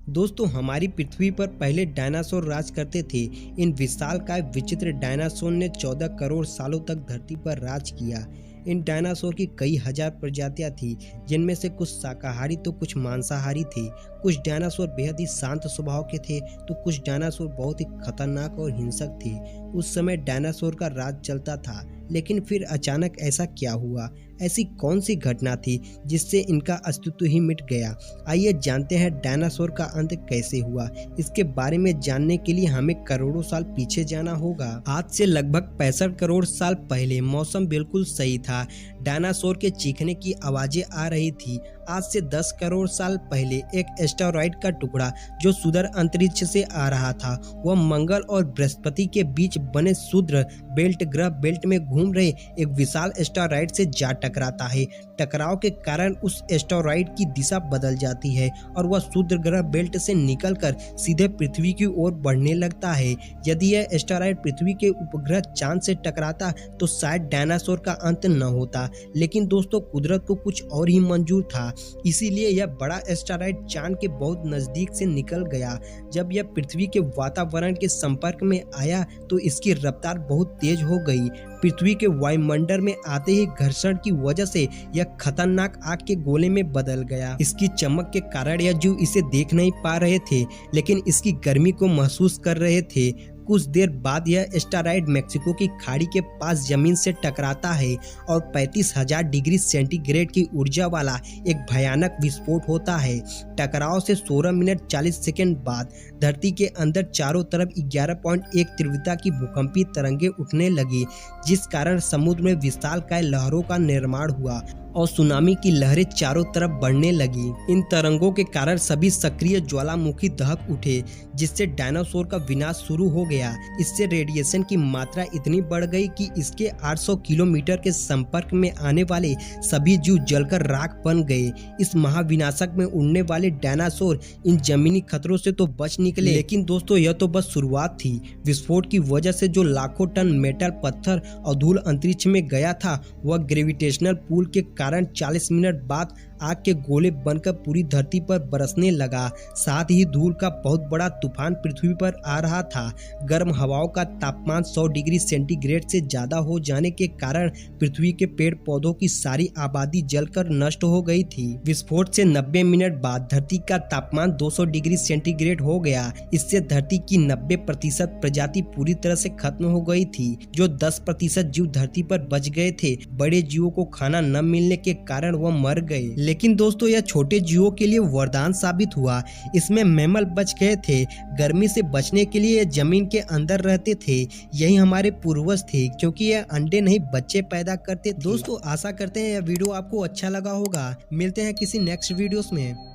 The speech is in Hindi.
दोस्तों हमारी पृथ्वी पर पहले डायनासोर राज करते थे। इन विशालकाय विचित्र डायनासोर ने 14 करोड़ सालों तक धरती पर राज किया। इन डायनासोर की कई हजार प्रजातियां थी, जिनमें से कुछ शाकाहारी तो कुछ मांसाहारी थे। कुछ डायनासोर बेहद ही शांत स्वभाव के थे तो कुछ डायनासोर बहुत ही खतरनाक और हिंसक थे। उस समय डायनासोर का राज चलता था, लेकिन फिर अचानक ऐसा क्या हुआ? ऐसी कौन सी घटना थी जिससे इनका अस्तित्व ही मिट गया? आइए जानते हैं डायनासोर का अंत कैसे हुआ। इसके बारे में जानने के लिए हमें करोड़ों साल पीछे जाना होगा। आज से लगभग 65 करोड़ साल पहले मौसम बिल्कुल सही था। डायनासोर के चीखने की आवाजें आ रही थी। आज से 10 करोड़ साल पहले एक एस्टेरॉयड का टुकड़ा जो सुदूर अंतरिक्ष से आ रहा था, वह मंगल और बृहस्पति के बीच बने शूद्र बेल्ट ग्रह बेल्ट में घूम रहे एक विशाल एस्टेरॉयड से जा टकराता है। टकराव के कारण उस एस्टेरॉयड की दिशा बदल जाती है और वह शूद्र ग्रह बेल्ट से निकलकर सीधे पृथ्वी की ओर बढ़ने लगता है। यदि यह एस्टेरॉयड पृथ्वी के उपग्रह चांद से टकराता तो शायद डायनासोर का अंत न होता, लेकिन दोस्तों कुदरत को कुछ और ही मंजूर था। इसीलिए यह बड़ा एस्टेरॉयड चांद के बहुत नजदीक से निकल गया। जब यह पृथ्वी के वातावरण के संपर्क में आया तो इसकी रफ्तार बहुत तेज हो गई। पृथ्वी के वायुमंडल में आते ही घर्षण की वजह से यह खतरनाक आग के गोले में बदल गया। इसकी चमक के कारण यह जीव इसे देख नहीं पा रहे थे, लेकिन इसकी गर्मी को महसूस कर रहे थे। कुछ देर बाद यह एस्टेरॉयड मेक्सिको की खाड़ी के पास जमीन से टकराता है और 35,000 डिग्री सेंटीग्रेड की ऊर्जा वाला एक भयानक विस्फोट होता है। टकराव से 16 मिनट 40 सेकंड बाद धरती के अंदर चारों तरफ 11.1 तीव्रता की भूकंपीय तरंगें उठने लगी, जिस कारण समुद्र में विशालकाय लहरों का निर्माण हुआ और सुनामी की लहरें चारों तरफ बढ़ने लगी। इन तरंगों के कारण सभी सक्रिय ज्वालामुखी दहक उठे, जिससे डायनासोर का विनाश शुरू हो गया। इससे रेडिएशन की मात्रा इतनी बढ़ गई कि इसके 800 किलोमीटर के संपर्क में आने वाले सभी जीव जलकर राख बन गए। इस महाविनाशक में उड़ने वाले डायनासोर इन जमीनी खतरों से तो बच निकले, लेकिन दोस्तों यह तो बस शुरुआत थी। विस्फोट की वजह से जो लाखों टन मेटल, पत्थर और धूल अंतरिक्ष में गया था, वह ग्रेविटेशनल पुल के कारण 40 मिनट बाद आग के गोले बनकर पूरी धरती पर बरसने लगा। साथ ही धूल का बहुत बड़ा तूफान पृथ्वी पर आ रहा था। गर्म हवाओं का तापमान 100 डिग्री सेंटीग्रेड से ज्यादा हो जाने के कारण पृथ्वी के पेड़ पौधों की सारी आबादी जलकर नष्ट हो गई थी। विस्फोट से 90 मिनट बाद धरती का तापमान 200 डिग्री सेंटीग्रेड हो गया। इससे धरती की 90% प्रजाति पूरी तरह से खत्म हो गई थी। जो 10% जीव धरती पर बच गए थे, बड़े जीवों को खाना न मिलने के कारण वह मर गए। लेकिन दोस्तों यह छोटे जीवों के लिए वरदान साबित हुआ। इसमें मैमल बच गए थे। गर्मी से बचने के लिए यह जमीन के अंदर रहते थे। यही हमारे पूर्वज थे, क्योंकि यह अंडे नहीं बच्चे पैदा करते थे। दोस्तों आशा करते हैं यह वीडियो आपको अच्छा लगा होगा। मिलते हैं किसी नेक्स्ट वीडियोस में।